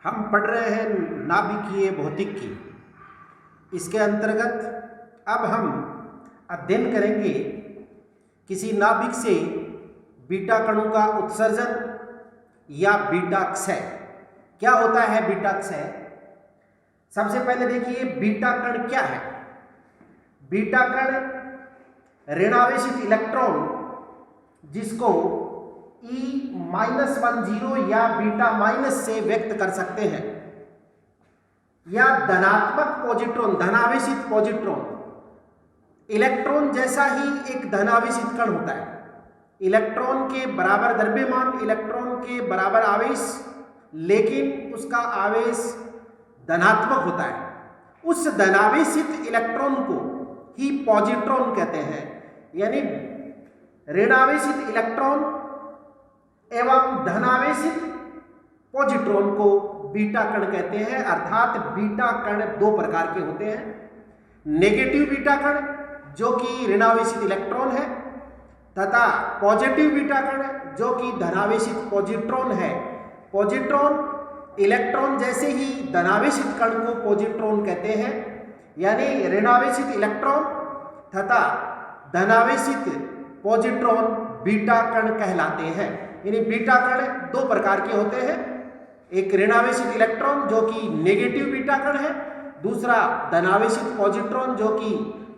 हम पढ़ रहे हैं नाभिकीय भौतिकी। इसके अंतर्गत अब हम अध्ययन करेंगे किसी नाभिक से बीटा कणों का उत्सर्जन या बीटा क्षय। क्या होता है बीटा क्षय? सबसे पहले देखिए बीटा कण क्या है। बीटा कण ऋणावेशित इलेक्ट्रॉन जिसको E-10 या बीटा माइनस से व्यक्त कर सकते हैं, या धनात्मक पॉजिट्रॉन, धनावेशित पॉजिट्रॉन। इलेक्ट्रॉन जैसा ही एक धनावेशित कण होता है, इलेक्ट्रॉन के बराबर द्रव्यमान, इलेक्ट्रॉन के बराबर आवेश, लेकिन उसका आवेश धनात्मक होता है। उस धनावेशित इलेक्ट्रॉन को ही पॉजिट्रॉन कहते हैं। यानी ऋणावेशित इलेक्ट्रॉन एवं धनावेशित पॉजिट्रॉन को बीटा कण कहते हैं। अर्थात बीटा कण दो प्रकार के होते हैं, नेगेटिव बीटा कण जो कि ऋणावेशित इलेक्ट्रॉन है, तथा पॉजिटिव बीटा कण जो कि धनावेशित पॉजिट्रॉन है। पॉजिट्रॉन इलेक्ट्रॉन जैसे ही धनावेशित कण को पॉजिट्रॉन कहते हैं। यानी ऋणावेशित इलेक्ट्रॉन तथा धनावेशित पॉजिट्रॉन बीटा कण कहलाते हैं। यानी बीटा कण दो प्रकार के होते हैं, एक ऋणावेशित इलेक्ट्रॉन जो कि नेगेटिव बीटा कण है, दूसरा धनावेशित पॉजिट्रॉन जो कि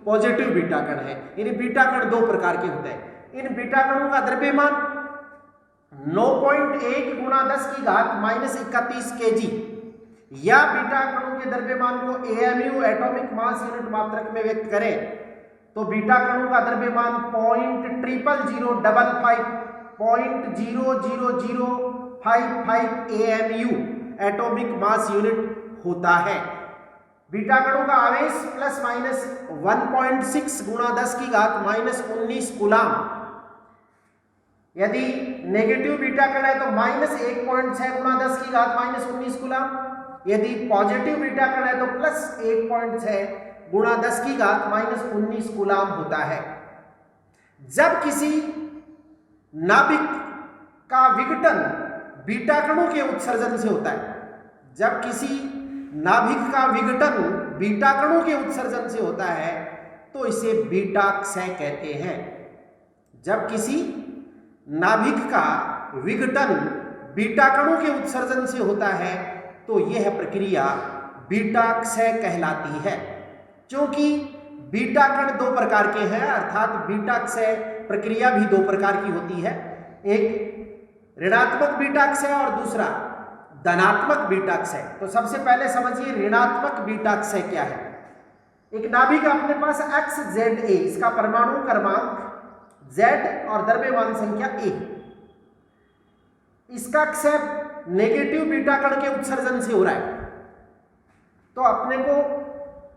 पॉजिटिव बीटा कण है। यानी बीटा कण दो प्रकार के होते हैं। इन बीटा कणों का द्रव्यमान 9.1 × 10⁻31 kg, या बीटा कणों के द्रव्यमान को AMU एटॉमिक मास यूनिट मात्रक में व्यक्त करें तो बीटा कणों का द्रव्यमान 0.000555 AMU एटॉमिक मास यूनिट होता है। बीटा कणों का आवेश ±1.6 × 10⁻19 कूलाम। यदि नेगेटिव बीटा कण है तो -1.6 × 10⁻19 कूलाम। यदि पॉजिटिव बीटा कण है तो +1.6 × 10⁻19 कूलाम होता है। जब किसी नाभिक का विघटन बीटा कणों के उत्सर्जन से होता है, जब किसी नाभिक का विघटन बीटा कणों के उत्सर्जन से होता है तो इसे बीटा क्षय कहते हैं। जब किसी नाभिक का विघटन बीटा कणों के उत्सर्जन से होता है तो यह प्रक्रिया बीटा क्षय कहलाती है। क्योंकि बीटा कण दो प्रकार के हैं, अर्थात बीटा क्षय प्रक्रिया भी दो प्रकार की होती है, एक ऋणात्मक बीटा क्षय और दूसरा धनात्मक बीटा क्षय। तो सबसे पहले समझिए ऋणात्मक बीटा क्षय क्या है। एक नाभिक अपने पास XZA, इसका परमाणु क्रमांक Z और द्रव्यमान संख्या A, इसका क्षय नेगेटिव बीटा कण के उत्सर्जन से हो रहा है। तो अपने को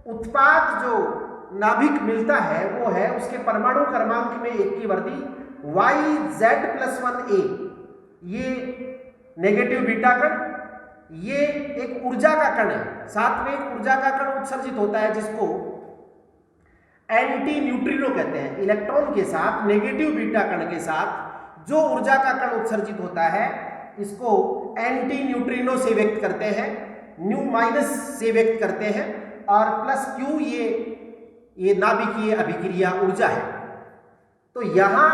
उत्पाद जो नाभिक मिलता है वो है उसके परमाणु क्रमांक में 1 की वृद्धि, YZ+1A, ये नेगेटिव बीटा कण, ये एक ऊर्जा का कण है। साथ में एक ऊर्जा का कण उत्सर्जित होता है जिसको एंटी न्यूट्रिनो कहते हैं। इलेक्ट्रॉन के साथ, नेगेटिव बीटा कण के साथ जो ऊर्जा का कण उत्सर्जित होता है इसको एंटी न्यूट्रिनो से व्यक्त करते हैं, न्यू- से व्यक्त करते हैं, और +Q ये नाभिकीय अभिक्रिया ऊर्जा है। तो यहां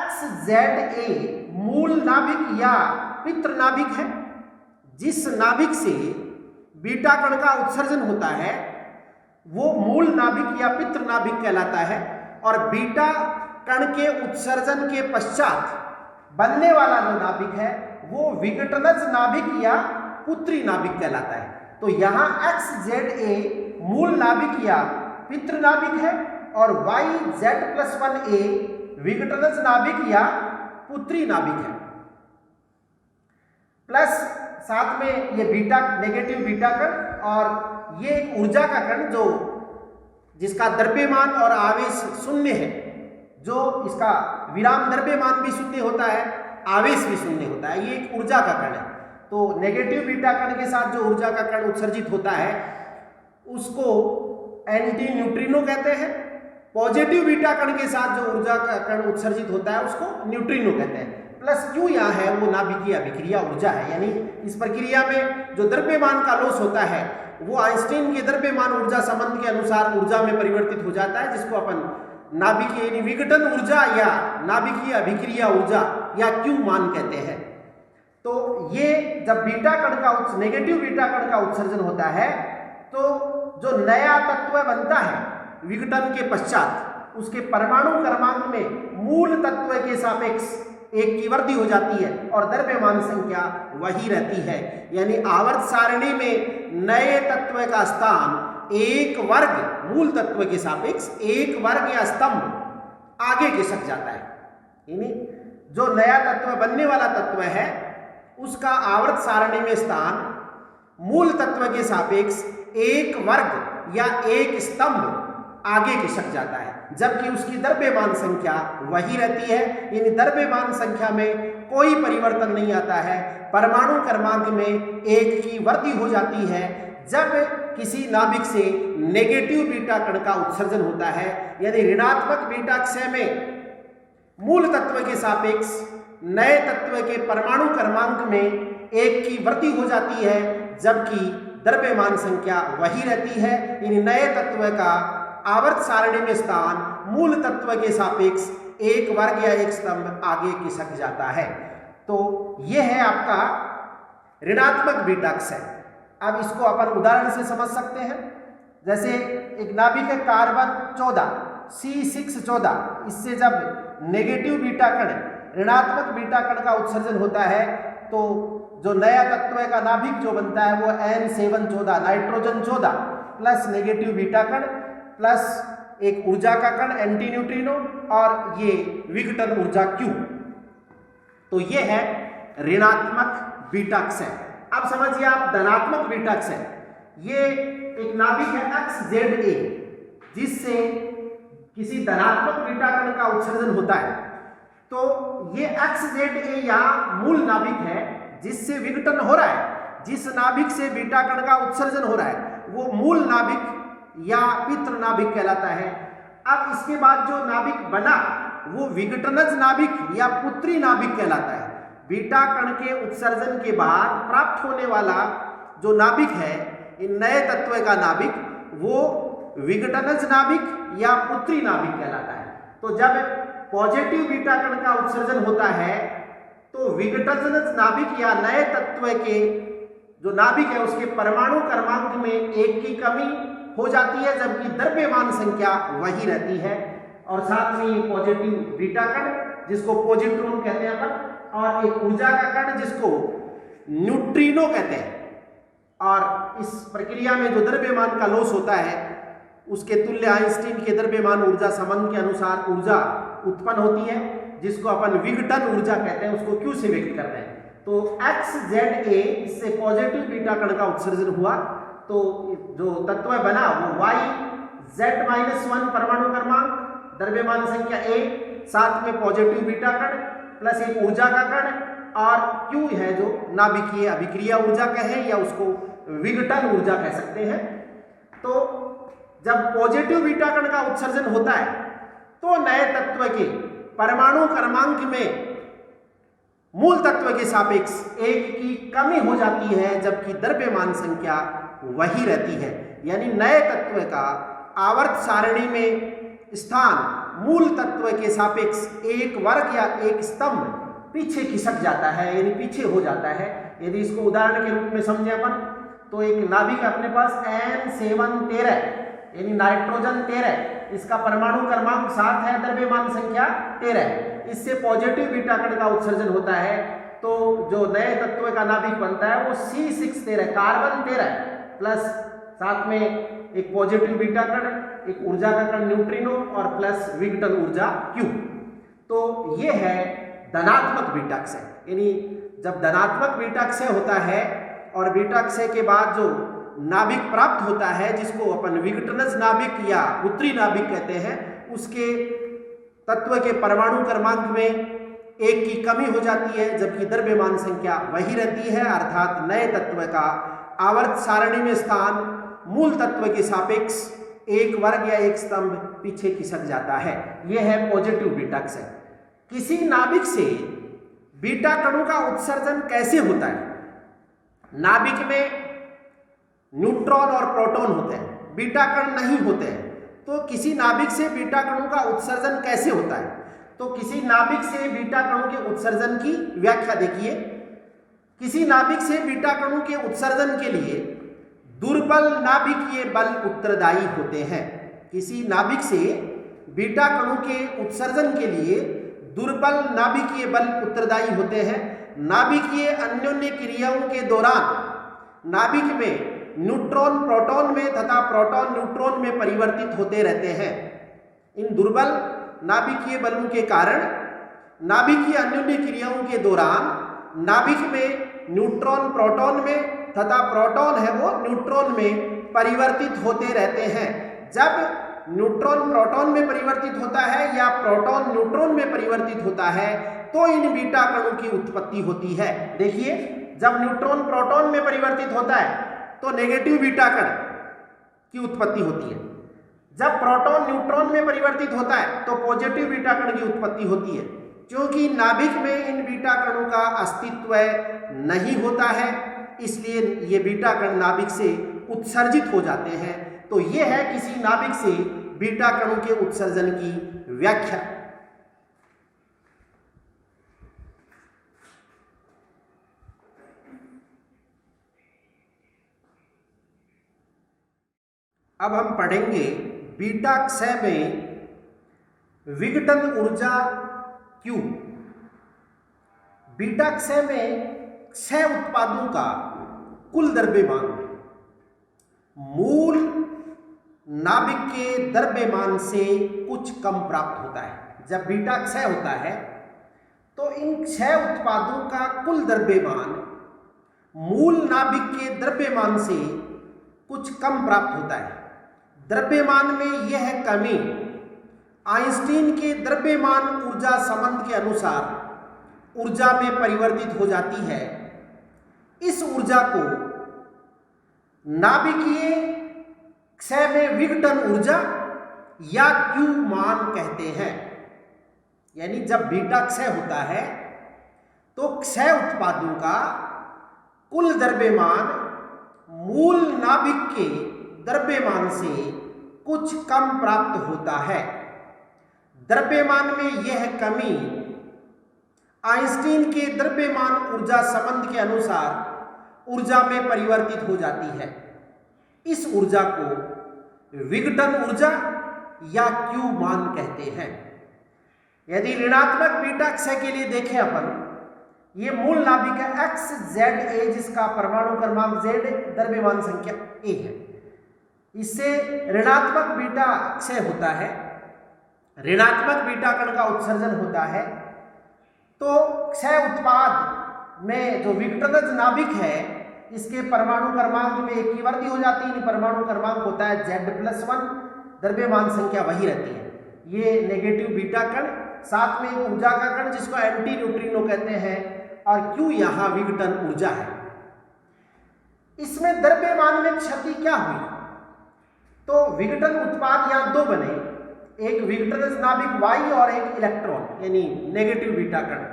XZA मूल नाभिक या पितृ नाभिक है। जिस नाभिक से बीटा कण का उत्सर्जन होता है वो मूल नाभिक या पितृ नाभिक कहलाता है, और बीटा कण के उत्सर्जन के पश्चात बनने वाला जो नाभिक है वो विघटनज नाभिक या पुत्री नाभिक कहलाता है। तो यहां XZA मूल नाभिक या पितृ नाभिक है और YZ+1A विघटनज नाभिक या पुत्री नाभिक है। प्लस साथ में ये बीटा, नेगेटिव बीटा कण, और ये एक ऊर्जा का कण जो जिसका द्रव्यमान और आवेश शून्य है, जो इसका विराम द्रव्यमान भी शून्य होता है, आवेश भी शून्य होता है, ये एक ऊर्जा का कण है। तो नेगेटिव बीटा कण के साथ जो ऊर्जा का कण उत्सर्जित होता है उसको एंटी न्यूट्रिनो कहते हैं। पॉजिटिव बीटा कण के साथ जो ऊर्जा का कण उत्सर्जित होता है उसको न्यूट्रिनो कहते हैं। प्लस Q यहाँ है वो नाभिकीय अभिक्रिया ऊर्जा है, यानी इस प्रक्रिया में जो द्रव्यमान का लॉस होता है वो आइंस्टीन के द्रव्यमान ऊर्जा संबंध के अनुसार ऊर्जा में परिवर्तित हो जाता है, जिसको अपन नाभिकीय यानी विघटन ऊर्जा या नाभिकीय अभिक्रिया ऊर्जा या Q मान कहते हैं। तो ये जब बीटा कण का नेगेटिव बीटा कण का उत्सर्जन होता है तो जो नया तत्व बनता है विघटन के पश्चात उसके परमाणु क्रमांक में मूल तत्व के सापेक्ष एक की वृद्धि हो जाती है और द्रव्यमान संख्या वही रहती है, यानी आवर्त सारणी में नए तत्व का स्थान एक वर्ग मूल तत्व के सापेक्ष एक वर्ग या स्तंभ आगे खिसक जाता है, यानी जो नया तत्व बनने वाला तत्व है उसका आवर्त सारणी में स्थान मूल तत्व के सापेक्ष एक वर्ग या एक स्तंभ आगे खिसक जाता है, जबकि उसकी द्रव्यमान संख्या वही रहती है, यानी द्रव्यमान संख्या में कोई परिवर्तन नहीं आता है। परमाणु क्रमांक में एक की वृद्धि हो जाती है जब किसी नाभिक से नेगेटिव बीटा कण का उत्सर्जन होता है, यानी ऋणात्मक बीटा क्षय में मूल तत्व के सापेक्ष नए तत्व के परमाणु क्रमांक में एक की वृद्धि हो जाती है, जबकि द्रव्यमान संख्या वही रहती है, यानी नए तत्व का आवर्त सारणी में स्थान मूल तत्व के सापेक्ष एक वर्ग या एक स्तंभ आगे खिसक जाता है। तो यह है आपका ऋणात्मक बीटा क्षय। अब इसको अपन उदाहरण से समझ सकते हैं, जैसे एक नाभिक है कार्बन 14 C614, इससे जब नेगेटिव बीटा कण ऋणात्मक बीटा कण का उत्सर्जन होता है तो जो नया तत्व का नाभिक जो बनता है वो N714 nitrogen 14 plus negative beta कण प्लस एक ऊर्जा का कण एंटी न्यूट्रिनो और ये विघटन ऊर्जा Q। तो ये है ऋणात्मक बीटा क्षय। अब समझिए आप धनात्मक बीटा क्षय। ये एक नाभिक है XZA जिससे किसी धनात्मक बीटा कण का उत्सर्जन होता है, तो ये XZA यहाँ मूल नाभिक है जिससे विघटन हो रहा है। जिस नाभिक से बीटा कण का उत्सर्जन हो रहा है वो मूल नाभिक या पितृ नाभिक कहलाता है। अब इसके बाद जो नाभिक बना वो विघटनज नाभिक या पुत्री नाभिक कहलाता है। बीटा कण के उत्सर्जन के बाद प्राप्त होने वाला जो नाभिक है, इन नए तत्व का नाभिक, वो विघटनज नाभिक या पुत्री नाभिक कहलाता है। तो जब पॉजिटिव बीटा कण का उत्सर्जन होता है तो विघटनज नाभिक या नए तत्व के जो नाभिक है उसके परमाणु क्रमांक में एक की कमी हो जाती है, जबकि द्रव्यमान संख्या वही रहती है। और साथ में पॉजिटिव बीटा कण जिसको पॉजिट्रॉन कहते हैं अपन, और एक ऊर्जा का कण जिसको न्यूट्रिनो कहते हैं। और इस प्रक्रिया में जो द्रव्यमान का लॉस होता है उसके तुल्य आइंस्टीन के द्रव्यमान ऊर्जा संबंध के अनुसार ऊर्जा उत्पन्न होती है, जिसको अपन विघटन ऊर्जा कहते हैं, उसको Q से व्यक्त करते हैं। तो XZA इससे पॉजिटिव बीटा कण का उत्सर्जन हुआ तो जो तत्व बना वो YZ-1 परमाणु क्रमांक, द्रव्यमान संख्या A, साथ में पॉजिटिव बीटा कण प्लस एक ऊर्जा का कण, और Q है जो नाभिकीय अभिक्रिया ऊर्जा कहे या उसको विघटन ऊर्जा कह सकते हैं। तो जब पॉजिटिव बीटा कण का उत्सर्जन होता है तो नए तत्व के परमाणु क्रमांक में मूल तत्व के सापेक्ष एक की कमी हो जाती है, जबकि द्रव्यमान संख्या वही रहती है, यानी नए तत्व का आवर्त सारणी में स्थान मूल तत्व के सापेक्ष एक वर्ग या एक स्तंभ पीछे खिसक जाता है, यानी पीछे हो जाता है। यदि इसको उदाहरण के रूप में समझे अपन तो एक नाभिक अपने पास N713 यानी नाइट्रोजन 13, इसका परमाणु क्रमांक 7 है, द्रव्यमान संख्या 13 है। इससे पॉजिटिव बीटा कण का उत्सर्जन होता है तो जो नए तत्व का नाभिक बनता है वो C613 कार्बन 13 प्लस साथ में एक पॉजिटिव बीटा कण, एक ऊर्जा का कण न्यूट्रिनो और प्लस विघटन ऊर्जा Q। तो ये है धनात्मक बीटा क्षय। यानी जब धनात्मक बीटा क्षय होता है और बीटा क्षय के बाद जो नाभिक प्राप्त होता है जिसको अपन विघटनज नाभिक या पुत्री नाभिक कहते हैं, उसके तत्व के परमाणु क्रमांक में एक की कमी हो जाती है, जबकि द्रव्यमान संख्या वही रहती है, अर्थात नए तत्व का आवर्त सारणी में स्थान मूल तत्व के सापेक्ष एक वर्ग या एक स्तंभ पीछे खिसक जाता है। यह है पॉजिटिव बीटा क्षय। किसी नाभिक से बीटा कणों का उत्सर्जन कैसे होता है? नाभिक में न्यूट्रॉन और प्रोटॉन होते हैं, बीटा कण नहीं होते हैं। तो किसी नाभिक से बीटा कणों का उत्सर्जन कैसे होता है? तो किसी नाभिक से बीटा कणों के उत्सर्जन की व्याख्या देखिए। किसी नाभिक से बीटा कणों के उत्सर्जन के लिए दुर्बल नाभिकीय बल उत्तरदायी होते हैं। किसी नाभिक से बीटा कणों के उत्सर्जन के लिए दुर्बल नाभिकीय बल उत्तरदायी होते हैं। नाभिकीय अन्योन्य क्रियाओं के दौरान नाभिक में न्यूट्रॉन प्रोटॉन में तथा प्रोटॉन न्यूट्रॉन में परिवर्तित होते रहते हैं। इन दुर्बल नाभिकीय बलों के कारण नाभिकीय अन्योन्य क्रियाओं के दौरान नाभिक में न्यूट्रॉन प्रोटॉन में तथा प्रोटॉन है वो न्यूट्रॉन में परिवर्तित होते रहते हैं। जब न्यूट्रॉन प्रोटॉन में परिवर्तित होता है या प्रोटॉन न्यूट्रॉन में परिवर्तित होता है तो इन बीटा कणों की उत्पत्ति होती है। देखिए, जब न्यूट्रॉन प्रोटॉन में परिवर्तित होता है तो नेगेटिव बीटा कण की उत्पत्ति होती है। जब प्रोटॉन न्यूट्रॉन में परिवर्तित होता है तो पॉजिटिव बीटा कण की उत्पत्ति होती है। क्योंकि नाभिक में इन बीटा कणों का अस्तित्व नहीं होता है, इसलिए ये बीटा कण नाभिक से उत्सर्जित हो जाते हैं। तो ये है किसी नाभिक से बीटा कणों के उत्सर्जन की व्याख्या। अब हम पढ़ेंगे बीटा क्षय में विघटन ऊर्जा Q। बीटा क्षय में क्षय उत्पादों का कुल द्रव्यमान मूल नाभिक के द्रव्यमान से कुछ कम प्राप्त होता है। जब बीटा क्षय होता है तो इन क्षय उत्पादों का कुल द्रव्यमान मूल नाभिक के द्रव्यमान से कुछ कम प्राप्त होता है। द्रव्यमान में यह कमी आइंस्टीन के द्रव्यमान ऊर्जा संबंध के अनुसार ऊर्जा में परिवर्तित हो जाती है। इस ऊर्जा को नाभिकीय क्षय में विघटन ऊर्जा या Q मान कहते हैं। यानी जब बीटा क्षय होता है तो क्षय उत्पादों का कुल द्रव्यमान मूल नाभिक के द्रव्यमान से कुछ कम प्राप्त होता है। द्रव्यमान में यह कमी आइंस्टीन के द्रव्यमान ऊर्जा संबंध के अनुसार ऊर्जा में परिवर्तित हो जाती है। इस ऊर्जा को विघटन ऊर्जा या Q मान कहते हैं। यदि ऋणात्मक बीटा क्षय के लिए देखें अपन, ये मूल नाभिक है XZA जिसका परमाणु क्रमांक Z द्रव्यमान संख्या A है। इससे ऋणात्मक बीटा क्षय होता है, ऋणात्मक बीटा कण का उत्सर्जन होता है। तो क्षय उत्पाद में जो विघटनज नाभिक है इसके परमाणु क्रमांक में एक की वृद्धि हो जाती है। परमाणु क्रमांक होता है Z+1, द्रव्यमान संख्या वही रहती है। ये नेगेटिव बीटा कण, साथ में एक ऊर्जा का कण जिसको एंटी न्यूट्रिनो कहते हैं, और Q यहाँ विघटन ऊर्जा है। इसमें द्रव्यमान में क्षति क्या हुई? तो विघटन उत्पाद यहाँ दो बने, एक विघटनज नाभिक Y और एक इलेक्ट्रॉन यानी नेगेटिव बीटा कण।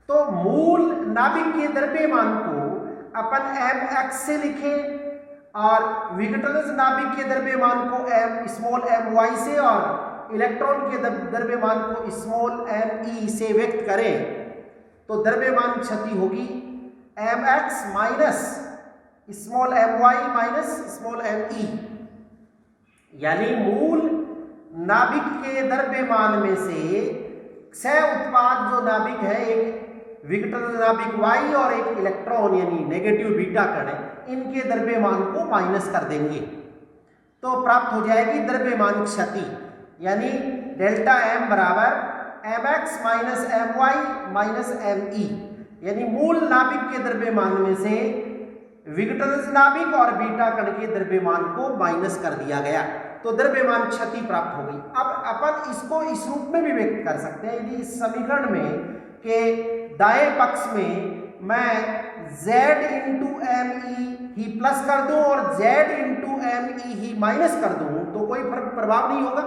तो मूल नाभिक के द्रव्यमान को अपन mx से लिखें और विघटनज नाभिक के द्रव्यमान को my से और इलेक्ट्रॉन के द्रव्यमान को me से व्यक्त करें तो द्रव्यमान क्षति होगी mx minus my minus me। यानी मूल नाभिक के द्रव्यमान में से क्षय उत्पाद जो नाभिक है, एक विघटन नाभिक Y और एक इलेक्ट्रॉन यानी नेगेटिव बीटा कण है, इनके द्रव्यमान को माइनस कर देंगे तो प्राप्त हो जाएगी द्रव्यमान क्षति। यानी डेल्टा M बराबर mx minus my minus me। यानी मूल नाभिक के द्रव्यमान में से विघटन नाभिक और बीटा कण के द्रव्यमान को माइनस कर दिया गया तो द्रव्यमान क्षति प्राप्त हो गई। अब अपन इसको इस रूप में भी व्यक्त कर सकते हैं। यदि इस समीकरण में के दाएं पक्ष में मैं z इंटू me ही प्लस कर दूं और z इंटू me ही माइनस कर दूं तो कोई प्रभाव नहीं होगा।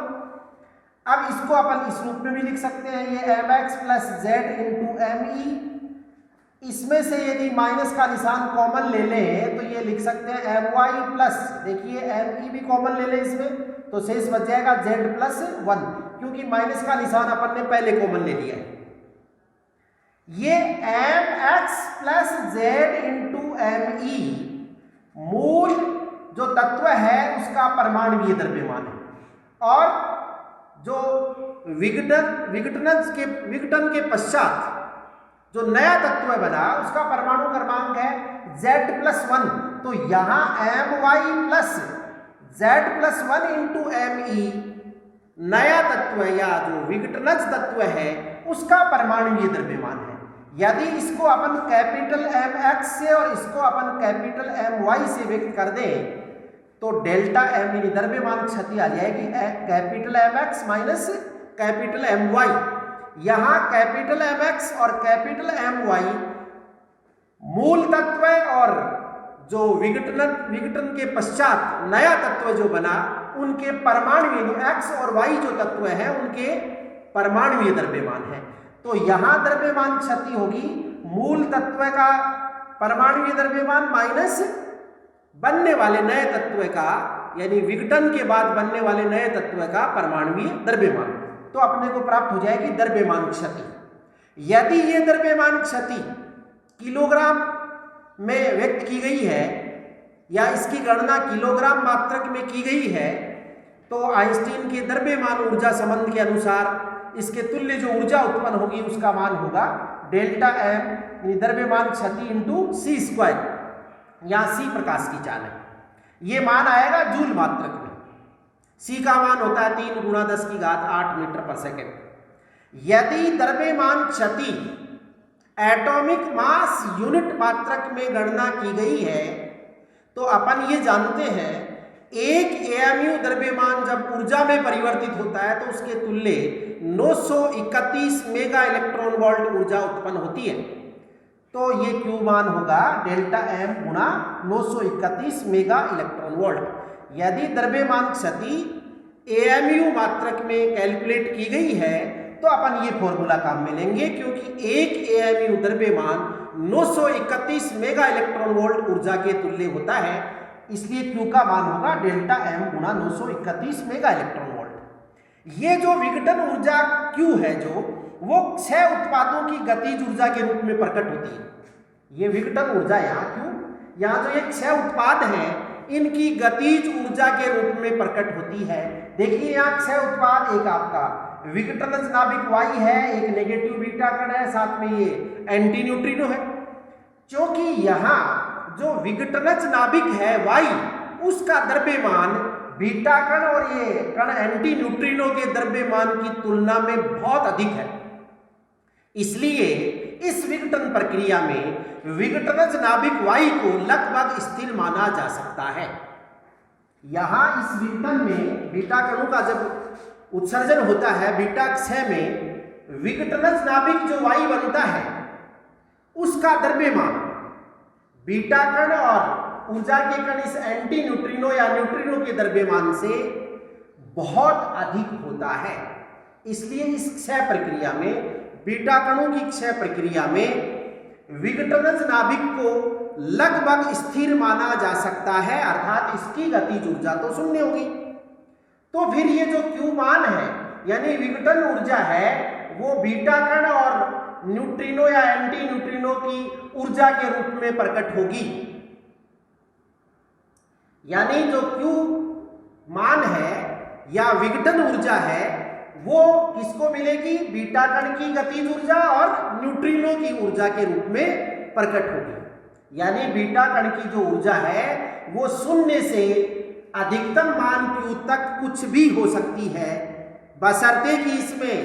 अब इसको अपन इस रूप में भी लिख सकते हैं, ये mx plus Z into me। इसमें से यदि माइनस का निशान कॉमन ले लें तो ये लिख सकते हैं my प्लस, देखिए me भी कॉमन ले लें इसमें, तो शेष बच जाएगा z प्लस 1, क्योंकि माइनस का निशान अपन ने पहले कॉमन ले लिया है। ये mx plus Z into me मूल जो तत्व है उसका परमाणुीय द्रव्यमान है, और जो विघटन के पश्चात जो नया तत्व बना उसका परमाणु क्रमांक है z प्लस 1। तो यहां my plus z plus 1 into me नया तत्व या जो विघटनज तत्व है उसका परमाणुीय द्रव्यमान है। यदि इसको अपन कैपिटल mx से और इसको अपन कैपिटल my से व्यक्त कर दें तो डेल्टा m यानी द्रव्यमान क्षति आ जाएगी capital mx minus capital my। यहां कैपिटल mx और कैपिटल my मूल तत्व और जो विघटन के पश्चात नया तत्व जो बना उनके परमाणु x और y जो तत्व है उनके परमाणुीय द्रव्यमान है। तो यहां द्रव्यमान क्षति होगी मूल तत्व का परमाणुीय द्रव्यमान माइनस बनने वाले नए तत्व का, यानी विघटन के बाद बनने वाले नए तत्व का परमाणुीय द्रव्यमान, तो अपने को प्राप्त हो जाएगी द्रव्यमान क्षति। यदि ये द्रव्यमान क्षति किलोग्राम में व्यक्त की गई है या इसकी गणना किलोग्राम मात्रक में की गई है तो आइंस्टीन के द्रव्यमान ऊर्जा संबंध के अनुसार इसके तुल्य जो ऊर्जा उत्पन्न होगी उसका मान होगा डेल्टा m द्रव्यमान क्षति इंटू सी स्क्वायर, या सी प्रकाश की चाल है, ये मान आएगा जूल मात्रक में। सी का मान होता है 3 × 10⁸ मीटर पर सेकेंड। यदि द्रव्यमान क्षति एटॉमिक मास यूनिट मात्रक में गणना की गई है तो अपन ये जानते हैं एक AMU द्रव्यमान जब ऊर्जा में परिवर्तित होता है तो उसके तुल्य 931 मेगा इलेक्ट्रॉन वोल्ट ऊर्जा उत्पन्न होती है। तो ये Q मान होगा डेल्टा m गुणा 931 मेगा इलेक्ट्रॉन वोल्ट। यदि द्रव्यमान क्षति AMU मात्रक में कैलकुलेट की गई है तो अपन ये फॉर्मूला काम में लेंगे, क्योंकि एक AMU द्रव्यमान 931 मेगा इलेक्ट्रॉन वोल्ट ऊर्जा के तुल्य होता है, इसलिए Q का मान होगा डेल्टा m गुणा 931 मेगा इलेक्ट्रॉन वोल्ट। ये जो विघटन ऊर्जा Q है जो वो 6 उत्पादों की गतिज ऊर्जा के रूप में प्रकट होती है। ये विघटन ऊर्जा यहाँ Q, यहाँ जो ये 6 उत्पाद हैं इनकी गतिज ऊर्जा के रूप में प्रकट होती है। देखिए यहाँ 6 उत्पाद, एक आपका विघटनज नाभिक Y है, एक नेगेटिव बीटा कण है, साथ में ये एंटी न्यूट्रिनो है। क्योंकि यहाँ जो विघटनज नाभिक है Y उसका द्रव्यमान बीटा कण और ये कण एंटी न्यूट्रिनो के द्रव्यमान की तुलना में बहुत अधिक है, इसलिए इस विघटन प्रक्रिया में विघटनज नाभिक Y को लगभग स्थिर माना जा सकता है। यहां इस विघटन में बीटा कणों का जब उत्सर्जन होता है बीटा क्षय में विघटनज नाभिक जो Y बनता है उसका द्रव्यमान बीटा कण और ऊर्जा के कण इस एंटी न्यूट्रिनो या न्यूट्रिनो के द्रव्यमान से बहुत अधिक होता है। इसलिए इस क्षय प्रक्रिया में बीटा कणों की क्षय प्रक्रिया में विघटनज नाभिक को लगभग स्थिर माना जा सकता है, अर्थात इसकी गतिज ऊर्जा तो शून्य होगी। तो फिर ये जो Q मान है यानी विघटन ऊर्जा है वो बीटा कण और न्यूट्रिनो या एंटी न्यूट्रिनो की ऊर्जा के रूप में प्रकट होगी। यानी जो Q मान है या विघटन ऊर्जा है वो किसको मिलेगी? बीटा कण की गतिज ऊर्जा और न्यूट्रिनो की ऊर्जा के रूप में प्रकट होगी। यानी बीटा कण की जो ऊर्जा है वो शून्य से अधिकतम मान Q तक कुछ भी हो सकती है, बशर्ते कि इसमें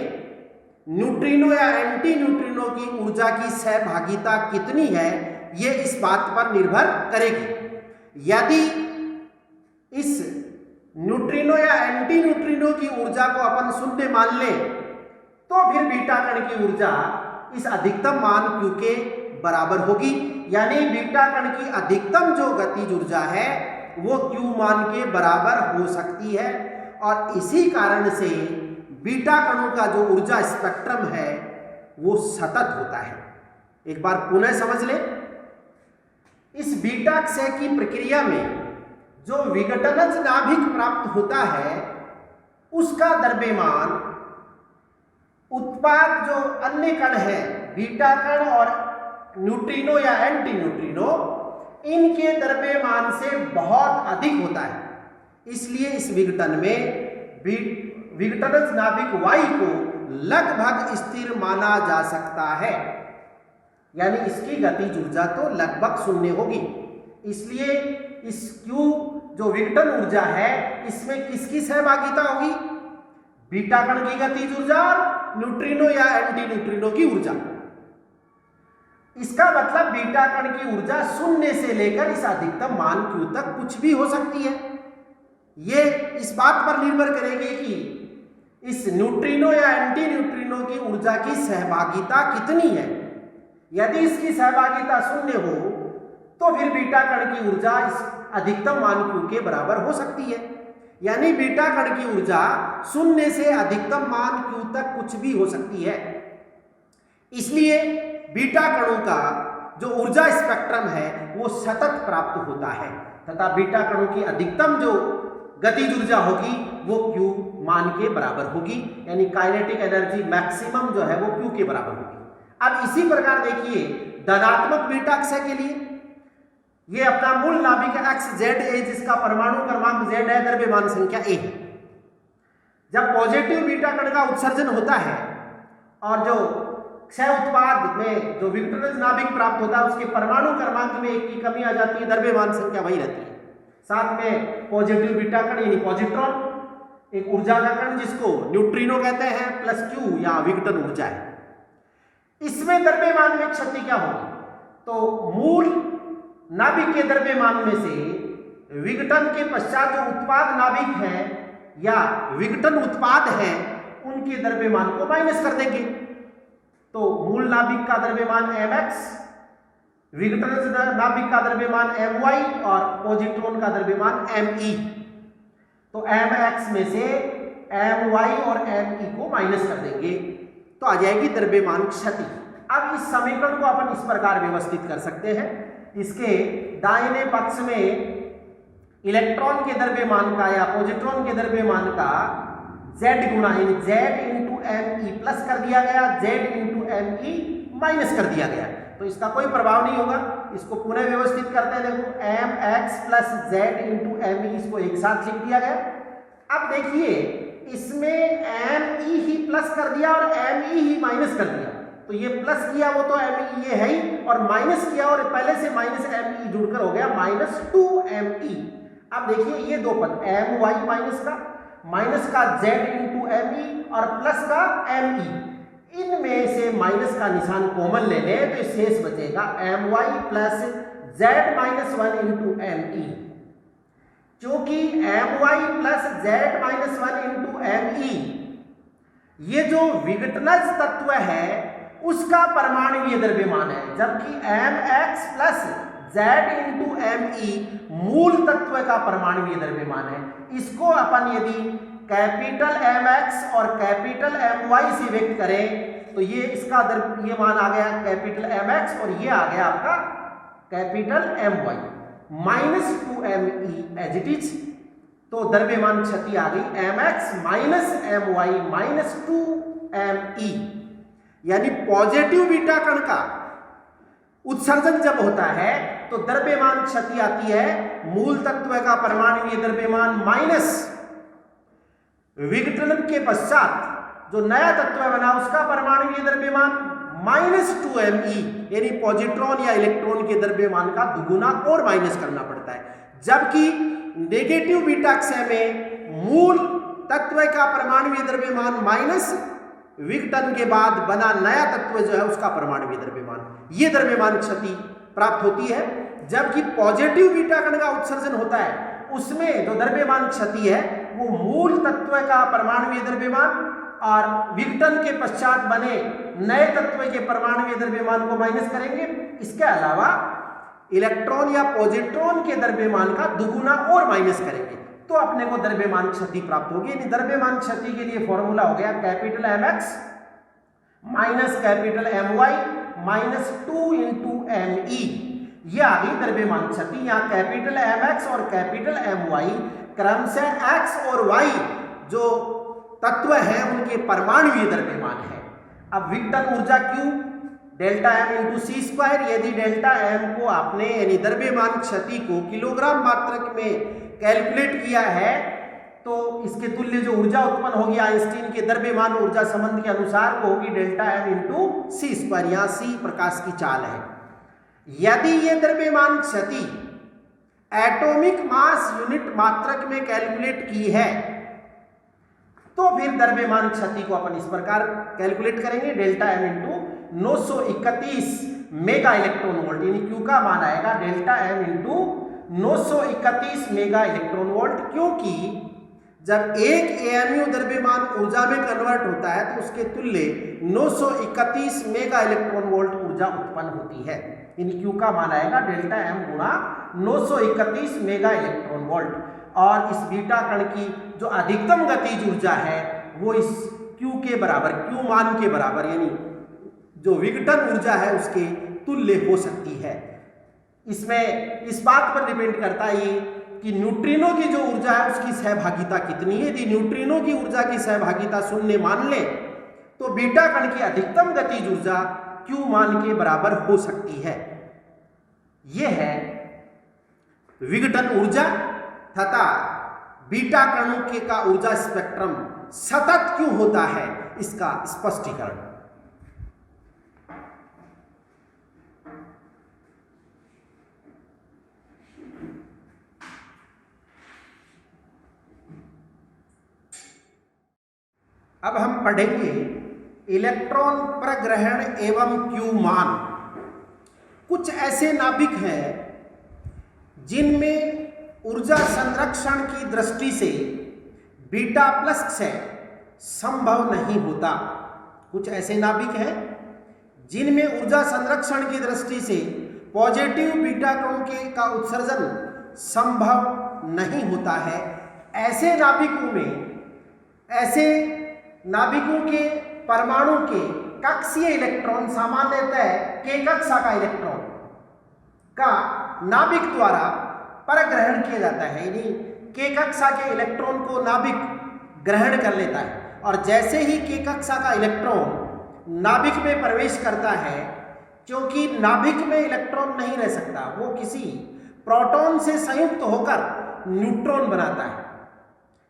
न्यूट्रिनो या एंटी न्यूट्रिनो की ऊर्जा की सहभागिता कितनी है ये इस बात पर निर्भर करेगी। यदि इस न्यूट्रिनो या एंटी न्यूट्रिनो की ऊर्जा को अपन शून्य मान लें तो फिर बीटा कण की ऊर्जा इस अधिकतम मान Q के बराबर होगी। यानी बीटा कण की अधिकतम जो गतिज ऊर्जा है वो Q मान के बराबर हो सकती है। और इसी कारण से बीटा कणों का जो ऊर्जा स्पेक्ट्रम है वो सतत होता है। एक बार पुनः समझ लें, इस बीटा क्षय की प्रक्रिया में जो विघटनज नाभिक प्राप्त होता है उसका द्रव्यमान उत्पाद जो अन्य कण है, बीटा कण और न्यूट्रिनो या एंटी न्यूट्रिनो, इनके द्रव्यमान से बहुत अधिक होता है। इसलिए इस विघटन में विघटनज नाभिक Y को लगभग स्थिर माना जा सकता है, यानी इसकी गतिज ऊर्जा तो लगभग शून्य होगी। इसलिए इस Q जो विघटन ऊर्जा है इसमें किसकी सहभागिता होगी? बीटा कण की गतिज ऊर्जा और न्यूट्रिनो या एंटी न्यूट्रिनो की ऊर्जा। इसका मतलब बीटा कण की ऊर्जा शून्य से लेकर इस अधिकतम मान Q तक कुछ भी हो सकती है। ये इस बात पर निर्भर करेगी कि इस न्यूट्रिनो या एंटी न्यूट्रिनो की ऊर्जा की सहभागिता कितनी है। यदि इसकी सहभागिता शून्य हो तो फिर बीटा कण की ऊर्जा इस अधिकतम मान Q के बराबर हो सकती है, यानी बीटा कण की ऊर्जा शून्य से अधिकतम मान Q तक कुछ भी हो सकती है। इसलिए बीटा कणों का जो ऊर्जा स्पेक्ट्रम है वो सतत प्राप्त होता है तथा बीटा कणों की अधिकतम जो गतिज ऊर्जा होगी वो Q मान के बराबर होगी, यानी काइनेटिक एनर्जी मैक्सिमम जो है वो Q के बराबर होगी। अब इसी प्रकार देखिए धनात्मक बीटा क्षय के लिए, ये अपना मूल नाभिक XZ जिसका परमाणु क्रमांक Z है, द्रव्यमान संख्या A है। जब पॉजिटिव बीटा कण का उत्सर्जन होता है और जो क्षय उत्पाद में जो विघटनज नाभिक प्राप्त होता है उसके परमाणु क्रमांक में 1 की कमी आ जाती है, द्रव्यमान संख्या वही रहती है। साथ में पॉजिटिव बीटा कण यानी पॉजिट्रॉन, एक ऊर्जा का कण जिसको न्यूट्रिनो कहते हैं, प्लस Q या विघटन ऊर्जा है। इसमें द्रव्यमान में क्षति क्या होगी? तो मूल नाभिक के द्रव्यमान में से विघटन के पश्चात जो उत्पाद नाभिक है या विघटन उत्पाद है उनके द्रव्यमान को माइनस कर देंगे। तो मूल नाभिक का द्रव्यमान mx, विघटन नाभिक का द्रव्यमान my और पॉजिट्रॉन का द्रव्यमान me। तो mx में से my और me को माइनस कर देंगे तो आ जाएगी द्रव्यमान क्षति। अब इस समीकरण को अपन इस प्रकार व्यवस्थित कर सकते हैं, इसके दाहिने पक्ष में इलेक्ट्रॉन के द्रव्यमान का या पॉजिट्रॉन के द्रव्यमान का Z गुणा यानी Z इंटू me प्लस कर दिया गया, Z इंटू me माइनस कर दिया गया, तो इसका कोई प्रभाव नहीं होगा। इसको पुनः व्यवस्थित करते हैं, देखो mx plus Z into me, इसको एक साथ लिख दिया गया। अब देखिए इसमें me ही प्लस कर दिया और me ही माइनस कर दिया, तो ये प्लस किया वो तो me ये है ही, और माइनस किया और पहले से माइनस me जुड़कर हो गया -2me। अब देखिए ये दो पद my माइनस का Z इंटू me और प्लस का me, इनमें से माइनस का निशान कॉमन ले लें तो शेष बचेगा my plus Z minus 1 into me। क्योंकि my plus Z minus 1 into me ये जो विघटनज तत्व है उसका परमाणुीय द्रव्यमान है, जबकि mx plus Z into me मूल तत्व का परमाणुीय द्रव्यमान है। इसको अपन यदि कैपिटल mx और कैपिटल my से व्यक्त करें तो ये इसका ये मान आ गया कैपिटल mx और ये आ गया आपका capital my -2me as it is. तो द्रव्यमान क्षति आ गई mx minus my minus 2me, यानी पॉजिटिव बीटा कण का उत्सर्जन जब होता है तो द्रव्यमान क्षति आती है मूल तत्व का परमाणुीय द्रव्यमान माइनस विघटन के पश्चात जो नया तत्व बना उसका परमाणुीय द्रव्यमान -2me, यानी पॉजिट्रॉन या इलेक्ट्रॉन के द्रव्यमान का दुगुना और माइनस करना पड़ता है। जबकि नेगेटिव बीटा क्षय में मूल तत्व का परमाणुीय द्रव्यमान माइनस विघटन के बाद बना नया तत्व जो है उसका परमाणुीय द्रव्यमान, ये द्रव्यमान क्षति प्राप्त होती है। जबकि पॉजिटिव बीटा कण का उत्सर्जन होता है उसमें जो द्रव्यमान क्षति है वो मूल तत्व का परमाणुीय द्रव्यमान और विघटन के पश्चात बने नए तत्व के परमाणुीय द्रव्यमान को माइनस करेंगे। इसके अलावा इलेक्ट्रॉन या पॉजिट्रॉन के द्रव्यमान का दुगुना और माइनस करेंगे। तो अपने को द्रव्यमान क्षति प्राप्त होगी। यानी द्रव्यमान क्षति के लिए फॉर्मूला हो गया capital mx minus capital my minus 2 into me। ये आ गई द्रव्यमान क्षति। यहाँ कैपिटल mx और कैपिटल my क्रमशः x और y जो तत्व है उनके परमाणुीय द्रव्यमान है। अब विघटन ऊर्जा Q डेल्टा m इंटू सी स्क्वायर। यदि डेल्टा m को आपने यानी द्रव्यमान क्षति को किलोग्राम मात्रक में कैलकुलेट किया है तो इसके तुल्य जो ऊर्जा उत्पन्न होगी आइंस्टीन के द्रव्यमान ऊर्जा संबंध के अनुसार वो होगी डेल्टा m इंटू सी स्क्वायर। यहाँ सी प्रकाश की चाल है। यदि ये द्रव्यमान क्षति एटॉमिक मास यूनिट मात्रक में कैलकुलेट की है तो फिर द्रव्यमान क्षति को अपन इस प्रकार कैलकुलेट करेंगे delta m into 931 mega electron volt. यानी Q का मान आएगा delta m into 931 mega electron volt, क्योंकि जब एक AMU द्रव्यमान ऊर्जा में कन्वर्ट होता है तो उसके तुल्य 931 मेगा इलेक्ट्रॉन वोल्ट ऊर्जा उत्पन्न होती है। यानी Q का मान आएगा डेल्टा m गुणा 931 मेगा इलेक्ट्रॉन वोल्ट। और इस बीटा कण की जो अधिकतम गतिज ऊर्जा है वो इस Q के बराबर, Q मान के बराबर यानी जो विघटन ऊर्जा है उसके तुल्य हो सकती है। इसमें इस बात पर डिपेंड करता है कि न्यूट्रिनो की जो ऊर्जा है उसकी सहभागिता कितनी है। यदि न्यूट्रिनो की ऊर्जा की सहभागिता 0 मान ले तो बीटा कण की अधिकतम गतिज ऊर्जा Q मान के बराबर हो सकती है। यह है विघटन ऊर्जा तथा बीटा कणों के का ऊर्जा स्पेक्ट्रम सतत क्यों होता है इसका स्पष्टीकरण। अब हम पढ़ेंगे इलेक्ट्रॉन प्रग्रहण एवं Q मान। कुछ ऐसे नाभिक हैं जिनमें ऊर्जा संरक्षण की दृष्टि से बीटा प्लस क्षय संभव नहीं होता। कुछ ऐसे नाभिक हैं जिनमें ऊर्जा संरक्षण की दृष्टि से पॉजिटिव बीटा कणों के का उत्सर्जन संभव नहीं होता है। ऐसे नाभिकों के परमाणु के कक्षीय इलेक्ट्रॉन सामान्यतः K कक्षा का इलेक्ट्रॉन का नाभिक द्वारा परग्रहण किया जाता है। यानी K कक्षा के इलेक्ट्रॉन को नाभिक ग्रहण कर लेता है और जैसे ही K कक्षा का इलेक्ट्रॉन नाभिक में प्रवेश करता है, क्योंकि नाभिक में इलेक्ट्रॉन नहीं रह सकता, वो किसी प्रोटॉन से संयुक्त होकर न्यूट्रॉन बनाता है।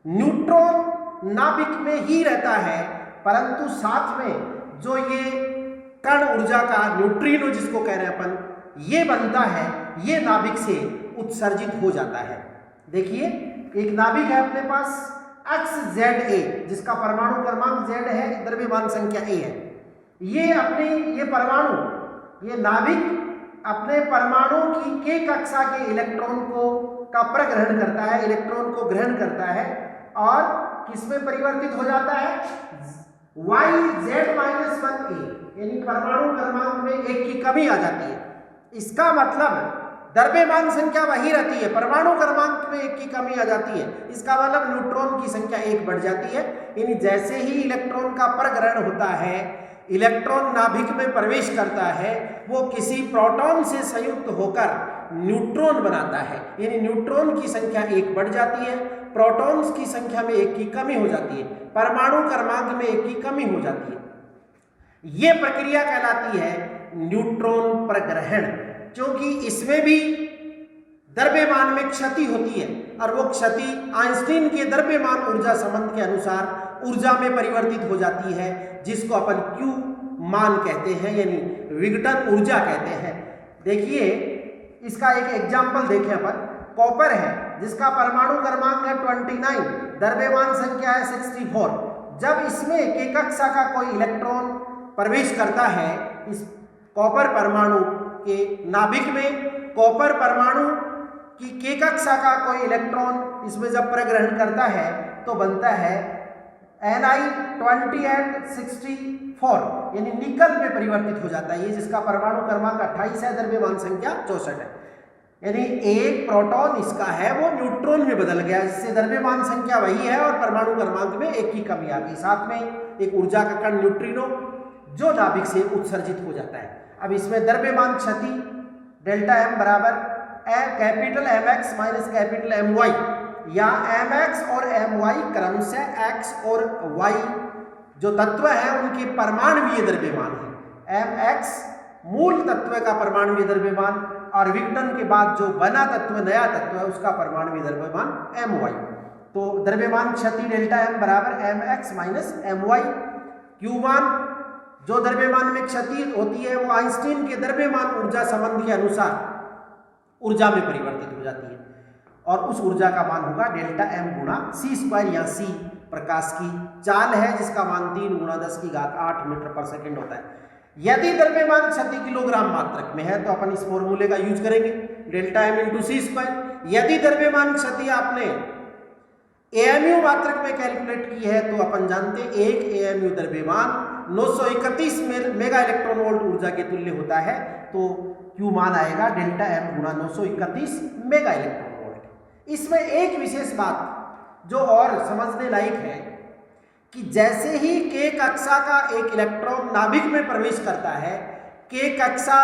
न्यूट्रॉन नाभिक में ही रहता है, परंतु साथ में जो ये कण ऊर्जा का न्यूट्रिनो जिसको कह रहे हैं अपन, ये बनता है, ये नाभिक से उत्सर्जित हो जाता है। देखिए एक नाभिक है अपने पास XZA जिसका परमाणु क्रमांक Z है, द्रव्यमान संख्या A है। ये परमाणु, ये नाभिक अपने परमाणु की K कक्षा के इलेक्ट्रॉन को का प्रग्रहण करता है, इलेक्ट्रॉन को ग्रहण करता है और किसमें परिवर्तित हो जाता है YZ-1A, यानी परमाणु क्रमांक में 1 की कमी आ जाती है। इसका मतलब द्रव्यमान संख्या वही रहती है, परमाणु क्रमांक में 1 की कमी आ जाती है। इसका मतलब न्यूट्रॉन की संख्या 1 बढ़ जाती है। यानी जैसे ही इलेक्ट्रॉन का परग्रहण होता है, इलेक्ट्रॉन नाभिक में प्रवेश करता है, वो किसी प्रोटॉन से संयुक्त होकर न्यूट्रॉन बनाता है। यानी न्यूट्रॉन की संख्या 1 बढ़ जाती है, प्रोटॉन्स की संख्या में 1 की कमी हो जाती है, परमाणु क्रमांक में 1 की कमी हो जाती है। यह प्रक्रिया कहलाती है न्यूट्रॉन प्रग्रहण, क्योंकि इसमें भी द्रव्यमान में क्षति होती है और वो क्षति आइंस्टीन के द्रव्यमान ऊर्जा संबंध के अनुसार ऊर्जा में परिवर्तित हो जाती है, जिसको अपन Q मान कहते हैं, यानी विघटन ऊर्जा कहते हैं। देखिए इसका एक एग्जाम्पल देखें अपन। कॉपर है जिसका परमाणु क्रमांक है 29, द्रव्यमान संख्या है 64। जब इसमें K कक्षा का कोई इलेक्ट्रॉन प्रवेश करता है इस कॉपर परमाणु के नाभिक में, कॉपर परमाणु की K कक्षा का कोई इलेक्ट्रॉन इसमें जब प्रग्रहण करता है तो बनता है Ni2864, यानी निकल में परिवर्तित हो जाता है। ये जिसका परमाणु क्रमांक 28 है, द्रव्यमान संख्या 64 है। यानी एक प्रोटॉन इसका है वो न्यूट्रॉन में बदल गया, जिससे द्रव्यमान संख्या वही है और परमाणु क्रमांक में एक की कमी आ गई। साथ में एक ऊर्जा का कण न्यूट्रिनो जो नाभिक से उत्सर्जित हो जाता है। अब इसमें द्रव्यमान क्षति डेल्टा एम बराबर capital M X minus capital M Y, या एम एक्स और एम वाई क्रम से एक्स और वाई जो तत्व है उनके परमाणुवीय द्रव्यमान है। एम एक्स मूल तत्व का परमाणुवीय द्रव्यमान और विघटन के बाद जो बना तत्व नया तत्व है उसका परमाणुवीय द्रव्यमान एम वाई। तो द्रव्यमान क्षति डेल्टा एम बराबर M X minus M Y. क्यूमान जो द्रव्यमान में क्षति होती है वो आइंस्टीन के द्रव्यमान ऊर्जा संबंध के अनुसार ऊर्जा में परिवर्तित हो जाती है और उस ऊर्जा का मान होगा डेल्टा एम गुणा सी स्क्वायर, या सी प्रकाश की चाल है जिसका मान 3 × 10⁸ मीटर पर सेकेंड होता है। यदि द्रव्यमान क्षति किलोग्राम मात्रक में है तो अपन इस फॉर्मूले का यूज करेंगे डेल्टा एम इंटू सी स्क्वायर। यदि द्रव्यमान क्षति आपने एएमयू मात्रक में कैलकुलेट की है तो अपन जानते हैं एक एएमयू द्रव्यमान 931 मेगा इलेक्ट्रॉन वोल्ट ऊर्जा के तुल्य होता है। तो क्यू मान आएगा डेल्टा एम गुणा 931 मेगा इलेक्ट्रॉन वोल्ट। इसमें एक विशेष बात जो और समझने लायक है कि जैसे ही K कक्षा का एक इलेक्ट्रॉन नाभिक में प्रवेश करता है, K कक्षा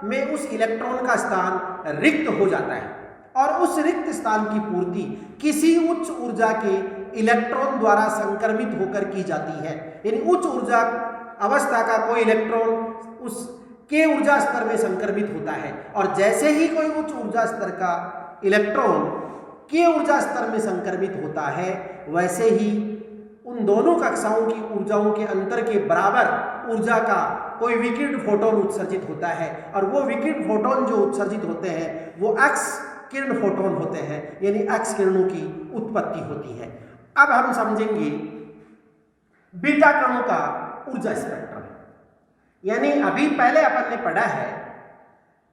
में उस इलेक्ट्रॉन का स्थान रिक्त हो जाता है और उस रिक्त स्थान की पूर्ति किसी उच्च ऊर्जा के इलेक्ट्रॉन द्वारा संक्रमित होकर की जाती है। यानी उच्च ऊर्जा अवस्था का कोई इलेक्ट्रॉन उस K ऊर्जा स्तर में संक्रमित होता है और जैसे ही कोई उच्च ऊर्जा स्तर का इलेक्ट्रॉन K ऊर्जा स्तर में संक्रमित होता है, वैसे ही उन दोनों कक्षाओं की ऊर्जाओं के अंतर के बराबर ऊर्जा का कोई विकिरण फोटोन उत्सर्जित होता है और वो विकिरण फोटोन जो उत्सर्जित होते हैं वो एक्स किरण फोटोन होते हैं, यानी एक्स किरणों की उत्पत्ति होती है। अब हम समझेंगे बीटा कणों का ऊर्जा स्पेक्ट्रम। यानी अभी पहले अपन ने पढ़ा है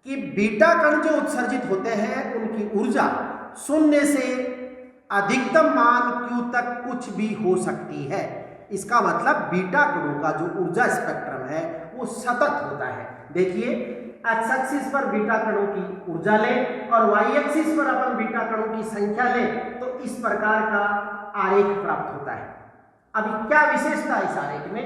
कि बीटा कण जो उत्सर्जित होते हैं उनकी ऊर्जा 0 से अधिकतम मान Q तक कुछ भी हो सकती है। इसका मतलब बीटा कणों का जो ऊर्जा स्पेक्ट्रम है वो सतत होता है। देखिए एक्स एक्सिस पर बीटा कणों की ऊर्जा लें और वाई एक्सिस पर अपन बीटा कणों की संख्या लें तो इस प्रकार का आरेख प्राप्त होता है। अभी क्या विशेषता है इस आरेख में?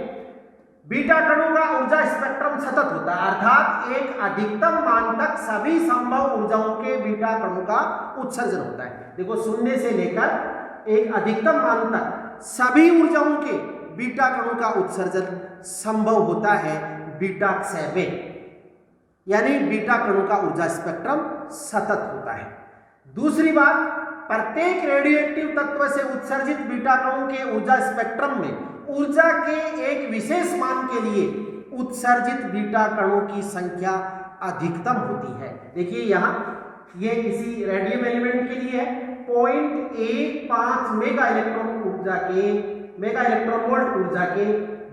बीटा कणों का ऊर्जा स्पेक्ट्रम सतत होता है, अर्थात एक अधिकतम मान तक सभी संभव ऊर्जाओं के बीटा कणों का उत्सर्जन होता है। देखो 0 से लेकर एक अधिकतम मान तक सभी ऊर्जाओं के बीटा कणों का उत्सर्जन संभव होता है बीटा क्षय में, यानी बीटा कणों का ऊर्जा स्पेक्ट्रम सतत होता है। दूसरी बात, प्रत्येक रेडियोएक्टिव तत्व से उत्सर्जित बीटा कणों के ऊर्जा स्पेक्ट्रम में ऊर्जा के एक विशेष मान के लिए उत्सर्जित बीटा कणों की संख्या अधिकतम होती है। देखिए यहाँ ये किसी रेडियम एलिमेंट के लिए है 0.15 मेगा इलेक्ट्रॉन वोल्ट ऊर्जा के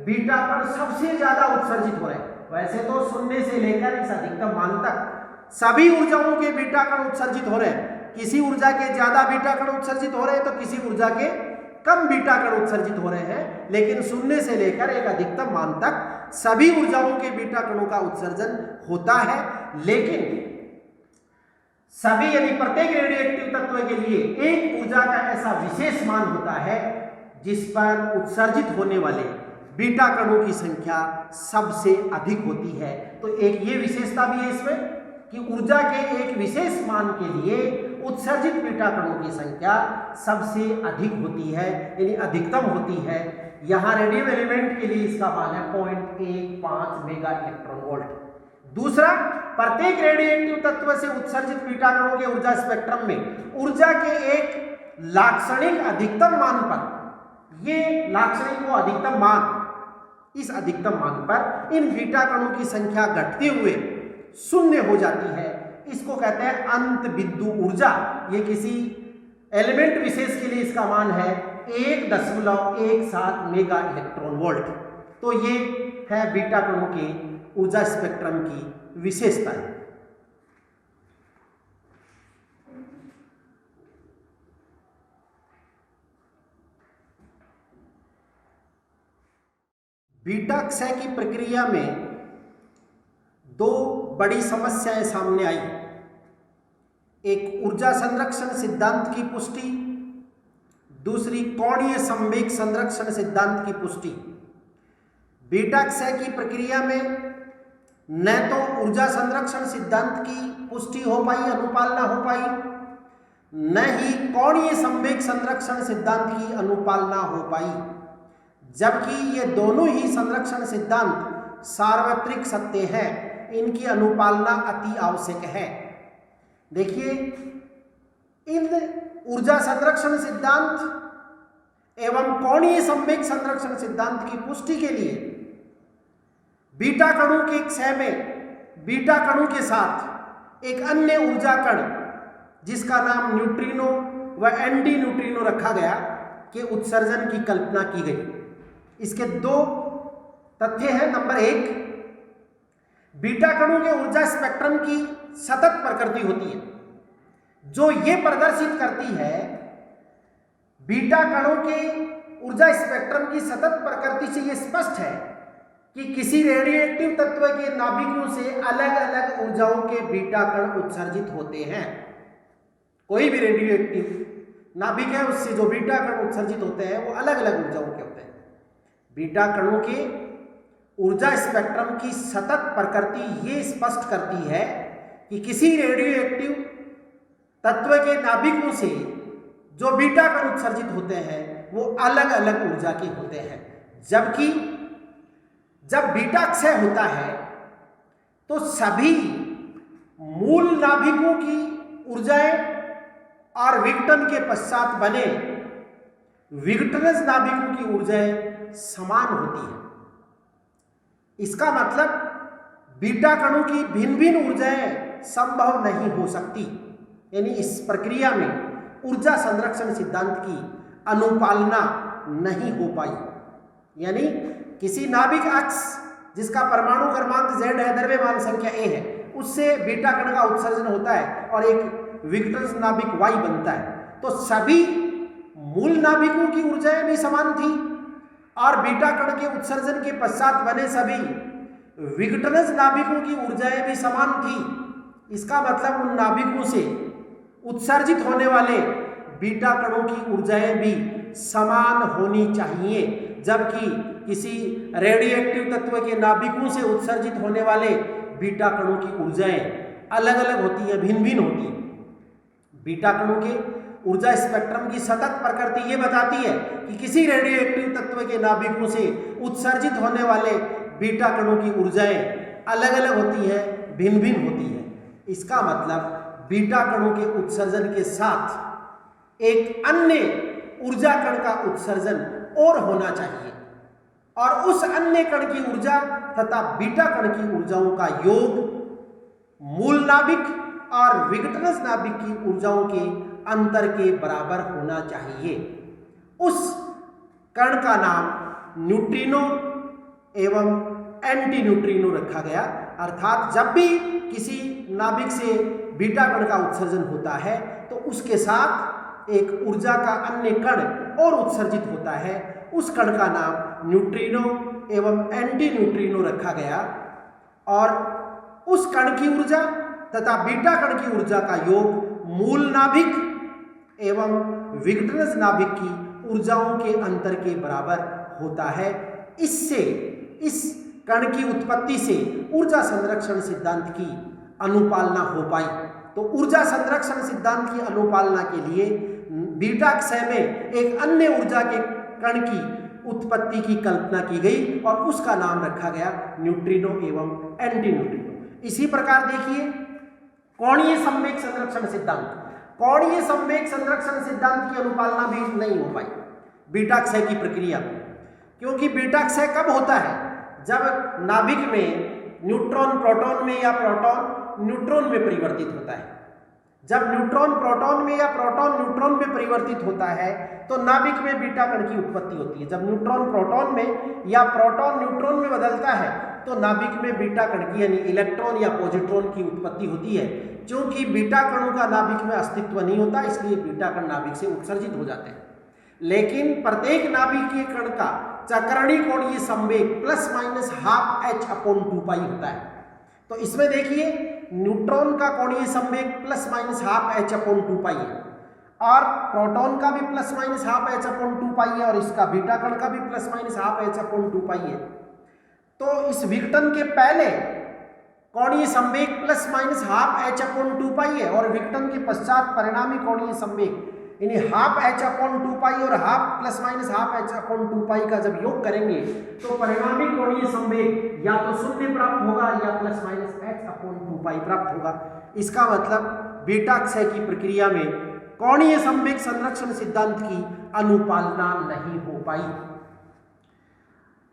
बीटा कण सबसे ज्यादा उत्सर्जित हो रहे हैं। वैसे तो 0 से लेकर इस अधिकतम मान तक सभी ऊर्जाओं के बीटा कण उत्सर्जित हो रहे हैं। किसी ऊर्जा के ज्यादा बीटा कण उत्सर्जित हो रहे हैं तो किसी ऊर्जा के कम बीटा कण उत्सर्जित हो रहे हैं, लेकिन 0 से लेकर एक अधिकतम मान तक सभी ऊर्जाओं के बीटा कणों का उत्सर्जन होता है। लेकिन सभी यानी प्रत्येक रेडियोएक्टिव तत्व के लिए एक ऊर्जा का ऐसा विशेष मान होता है जिस पर उत्सर्जित होने वाले बीटा कणों की संख्या सबसे अधिक होती है। तो एक ये विशेषता भी है इसमें कि ऊर्जा के एक विशेष मान के लिए उत्सर्जित बीटा कणों की संख्या सबसे अधिक होती है, यानी अधिकतम होती है। यहाँ रेडियम एलिमेंट के लिए इसका मान है 0.15 मेगा इलेक्ट्रॉन वोल्ट। दूसरा, प्रत्येक रेडियोएक्टिव तत्व से उत्सर्जित बीटा कणों के ऊर्जा स्पेक्ट्रम में ऊर्जा के एक लाक्षणिक अधिकतम मान पर, ये लाक्षणिक वो अधिकतम मान, इस अधिकतम मान पर इन बीटा कणों की संख्या घटते हुए 0 हो जाती है। इसको कहते हैं अंत बिंदु ऊर्जा। ये किसी एलिमेंट विशेष के लिए इसका मान है 1.17 मेगा इलेक्ट्रॉन वोल्ट। तो ये है बीटा कणों के ऊर्जा स्पेक्ट्रम की विशेषता है। बीटा क्षय की प्रक्रिया में 2 बड़ी समस्याएं सामने आई। एक ऊर्जा संरक्षण सिद्धांत की पुष्टि, दूसरी कोणीय संवेग संरक्षण सिद्धांत की पुष्टि। बीटा क्षय की प्रक्रिया में न तो ऊर्जा संरक्षण सिद्धांत की पुष्टि हो पाई, अनुपालना हो पाई, न ही कोणीय संवेग संरक्षण सिद्धांत की अनुपालना हो पाई, जबकि ये दोनों ही संरक्षण सिद्धांत सार्वत्रिक सत्य हैं, इनकी अनुपालना अति आवश्यक है। देखिए, इन ऊर्जा संरक्षण सिद्धांत एवं कोणीय संवेग संरक्षण सिद्धांत की पुष्टि के लिए बीटा कणों के क्षय में बीटा कणों के साथ एक अन्य ऊर्जा कण जिसका नाम न्यूट्रिनो व एंटी न्यूट्रिनो रखा गया के उत्सर्जन की कल्पना की गई। इसके दो तथ्य हैं। नंबर एक, बीटा कणों के ऊर्जा स्पेक्ट्रम की सतत प्रकृति होती है, जो ये प्रदर्शित करती है, बीटा कणों के ऊर्जा स्पेक्ट्रम की सतत प्रकृति से यह स्पष्ट है कि किसी रेडियोएक्टिव तत्व के नाभिकों से अलग अलग ऊर्जाओं के बीटा कण उत्सर्जित होते हैं। कोई भी रेडियोएक्टिव नाभिक है, उससे जो बीटा कण उत्सर्जित होते हैं वो अलग अलग ऊर्जाओं के होते हैं। बीटा कणों के ऊर्जा स्पेक्ट्रम की सतत प्रकृति ये स्पष्ट करती है कि किसी रेडियोएक्टिव तत्व के नाभिकों से जो बीटा कण उत्सर्जित होते हैं वो अलग अलग ऊर्जा के होते हैं, जबकि जब बीटा क्षय होता है तो सभी मूल नाभिकों की ऊर्जाएं और विघटन के पश्चात बने विघटनज नाभिकों की ऊर्जाएं समान होती हैं। इसका मतलब बीटा कणों की भिन्न भिन्न ऊर्जाएं संभव नहीं हो सकती, यानी इस प्रक्रिया में ऊर्जा संरक्षण सिद्धांत की अनुपालना नहीं हो पाई। यानी किसी नाभिक अक्ष जिसका परमाणु क्रमांक Z है, द्रव्यमान संख्या A है, उससे बीटा कण का उत्सर्जन होता है और एक विघटन नाभिक Y बनता है, तो सभी मूल नाभिकों की ऊर्जाएं भी समान थी और बीटा कण के उत्सर्जन के पश्चात बने सभी विघटनज नाभिकों की ऊर्जाएं भी समान थी। इसका मतलब उन नाभिकों से उत्सर्जित होने वाले बीटा कणों की ऊर्जाएं भी समान होनी चाहिए, जबकि किसी रेडियोएक्टिव तत्व के नाभिकों से उत्सर्जित होने वाले बीटा कणों की ऊर्जाएं अलग अलग होती हैं, भिन्न भिन्न होती हैं। बीटा कणों के ऊर्जा स्पेक्ट्रम की सतत प्रकृति ये बताती है कि किसी रेडियोएक्टिव तत्व के नाभिकों से उत्सर्जित होने वाले बीटा कणों की ऊर्जाएं अलग अलग होती हैं, भिन्न भिन्न होती हैं। इसका मतलब बीटा कणों के उत्सर्जन के साथ एक अन्य ऊर्जा कण का उत्सर्जन और होना चाहिए और उस अन्य कण की ऊर्जा तथा बीटा कण की ऊर्जाओं का योग मूल नाभिक और विघटनज नाभिक की ऊर्जाओं के अंतर के बराबर होना चाहिए। उस कण का नाम न्यूट्रिनो एवं एंटी न्यूट्रिनो रखा गया, अर्थात जब भी किसी नाभिक से बीटा कण का उत्सर्जन होता है तो उसके साथ एक ऊर्जा का अन्य कण और उत्सर्जित होता है। उस कण का नाम न्यूट्रिनो एवं एंटी न्यूट्रिनो रखा गया और उस कण की ऊर्जा तथा बीटा कण की ऊर्जा का योग मूल नाभिक एवं विघटनज नाभिक की ऊर्जाओं के अंतर के बराबर होता है। इससे इस कण की उत्पत्ति से ऊर्जा संरक्षण सिद्धांत की अनुपालना हो पाई। तो ऊर्जा संरक्षण सिद्धांत की अनुपालना के लिए बीटा क्षय में एक अन्य ऊर्जा के कण की उत्पत्ति की कल्पना की गई और उसका नाम रखा गया न्यूट्रिनो एवं एंटी न्यूट्रिनो। इसी प्रकार देखिए कोणीय संवेग संरक्षण सिद्धांत। कोणीय संवेग संरक्षण सिद्धांत की अनुपालना भी नहीं हो पाई बीटा क्षय की प्रक्रिया में, क्योंकि बीटा क्षय कब होता है? जब नाभिक में न्यूट्रॉन प्रोटॉन में या प्रोटॉन न्यूट्रॉन में परिवर्तित होता है। जब न्यूट्रॉन प्रोटॉन में या प्रोटॉन न्यूट्रॉन में परिवर्तित होता है तो नाभिक में बीटा कण की उत्पत्ति होती है। जब न्यूट्रॉन प्रोटॉन में या प्रोटॉन न्यूट्रॉन में बदलता है तो नाभिक में बीटा कण की यानी इलेक्ट्रॉन या पॉजिट्रॉन की उत्पत्ति होती है। क्योंकि बीटा कणों का नाभिक में अस्तित्व नहीं होता, इसलिए बीटा कण नाभिक से उत्सर्जित हो जाते हैं। लेकिन प्रत्येक नाभिकीय कण का चक्रणीय कोणीय संवेग ±12h/2π होता है। तो इसमें देखिए न्यूट्रॉन का कोणीय संवेग plus minus half H upon 2 पाई है और प्रोटॉन का भी plus minus half H upon 2 पाई है और इसका बीटा कण का भी plus minus half H upon 2 पाई है। तो इस विघटन के पहले कोणीय संवेग plus minus half H upon 2 पाई है और विघटन के पश्चात परिणामी कोणीय संवेग यानी हाफ एच अपॉन 2 पाई और half plus minus half H upon 2 पाई का जब योग करेंगे तो परिणामी कोणीय संवेग या तो शून्य प्राप्त होगा या प्लस माइनस एच अपॉन 2 पाई प्राप्त होगा। इसका मतलब बीटा क्षय की प्रक्रिया में कोणीय संवेग संरक्षण सिद्धांत की अनुपालना नहीं हो पाई।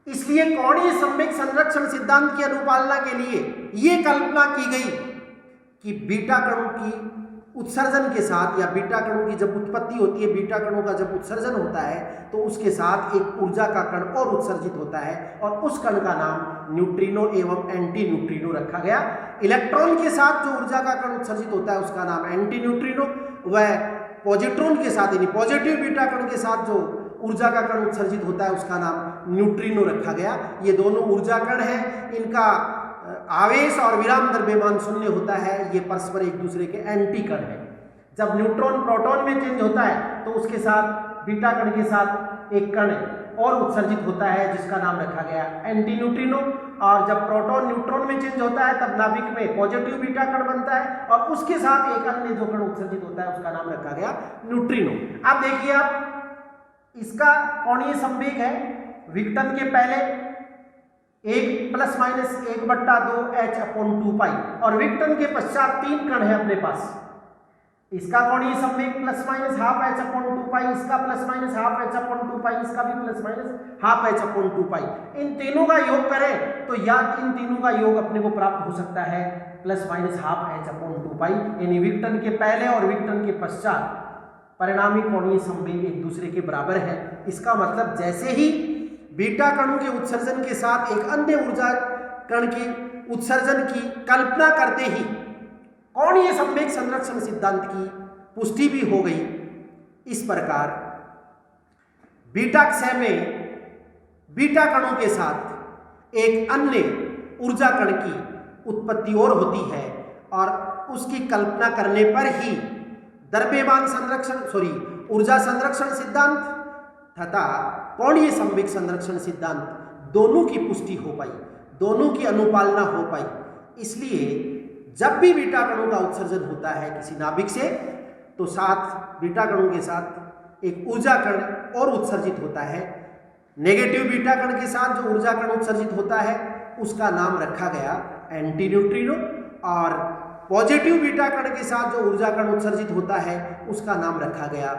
इसलिए कोणीय संवेग संरक्षण सिद्धांत की अनुपालना के लिए यह कल्पना की गई कि बीटा कणों की उत्सर्जन के साथ या बीटा कणों की जब उत्पत्ति होती है, बीटा कणों का जब उत्सर्जन होता है तो उसके साथ एक ऊर्जा का कण और उत्सर्जित होता है और उस कण का नाम न्यूट्रिनो एवं एंटी न्यूट्रिनो रखा गया। इलेक्ट्रॉन के साथ जो ऊर्जा का कण उत्सर्जित होता है उसका नाम एंटी न्यूट्रिनो, वह पॉजिट्रॉन के साथ यानी पॉजिटिव बीटा कण के साथ जो ऊर्जा का कण उत्सर्जित होता है उसका नाम न्यूट्रिनो रखा गया। ये दोनों ऊर्जा कण हैं, इनका आवेश और विराम द्रव्यमान शून्य होता है, ये परस्पर एक दूसरे के एंटी कण हैं। जब न्यूट्रॉन प्रोटॉन में चेंज होता है तो उसके साथ बीटा कण के साथ एक कण और उत्सर्जित होता है जिसका नाम रखा गया एंटी न्यूट्रिनो, और जब प्रोटॉन न्यूट्रॉन में चेंज होता है तब नाभिक में पॉजिटिव बीटा कण बनता है और उसके साथ एक अन्य जो कण उत्सर्जित होता है उसका नाम रखा गया न्यूट्रिनो। अब देखिए आप, इसका कोणीय संवेग है विघटन के पहले एक प्लस माइनस 1/2 एच अपॉन 2 पाई और विघटन के पश्चात 3 कण है अपने पास। इसका कोणीय संवेग plus minus half H upon 2 पाई, इसका plus minus half H upon 2 पाई, इसका भी plus minus half H upon 2 पाई। इन तीनों का योग करें तो या इन तीनों का योग अपने को प्राप्त हो सकता है plus minus half H upon 2 पाई, यानी विघटन के पहले और विघटन के पश्चात परिणामी कोणीय संवेग एक दूसरे के बराबर है। इसका मतलब जैसे ही बीटा कणों के उत्सर्जन के साथ एक अन्य ऊर्जा कण के उत्सर्जन की कल्पना करते ही कोणीय संवेग संरक्षण सिद्धांत की पुष्टि भी हो गई। इस प्रकार बीटा क्षय में बीटा कणों के साथ एक अन्य ऊर्जा कण की उत्पत्ति और होती है और उसकी कल्पना करने पर ही द्रव्यमान संरक्षण ऊर्जा संरक्षण सिद्धांत तथा कोणीय संवेग संरक्षण सिद्धांत दोनों की पुष्टि हो पाई, दोनों की अनुपालना हो पाई। इसलिए जब भी बीटा कणों का उत्सर्जन होता है किसी नाभिक से तो साथ बीटा कणों के साथ एक ऊर्जा कण और उत्सर्जित होता है। नेगेटिव बीटा कण के साथ जो ऊर्जा कण उत्सर्जित होता है उसका नाम रखा गया एंटी न्यूट्रिनो और पॉजिटिव बीटा कण के साथ जो ऊर्जा कण उत्सर्जित होता है उसका नाम रखा गया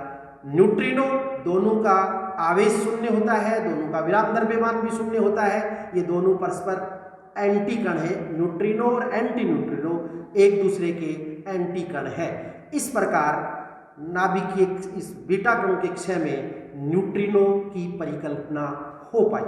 न्यूट्रिनो। दोनों का आवेश शून्य होता है, दोनों का विराम द्रव्यमान भी शून्य होता है। ये दोनों परस्पर एंटी कण है, न्यूट्रिनो और एंटी न्यूट्रिनो एक दूसरे के एंटी कण है। इस प्रकार नाभिक के इस बीटा कणों के क्षय में न्यूट्रिनो की परिकल्पना हो पाई।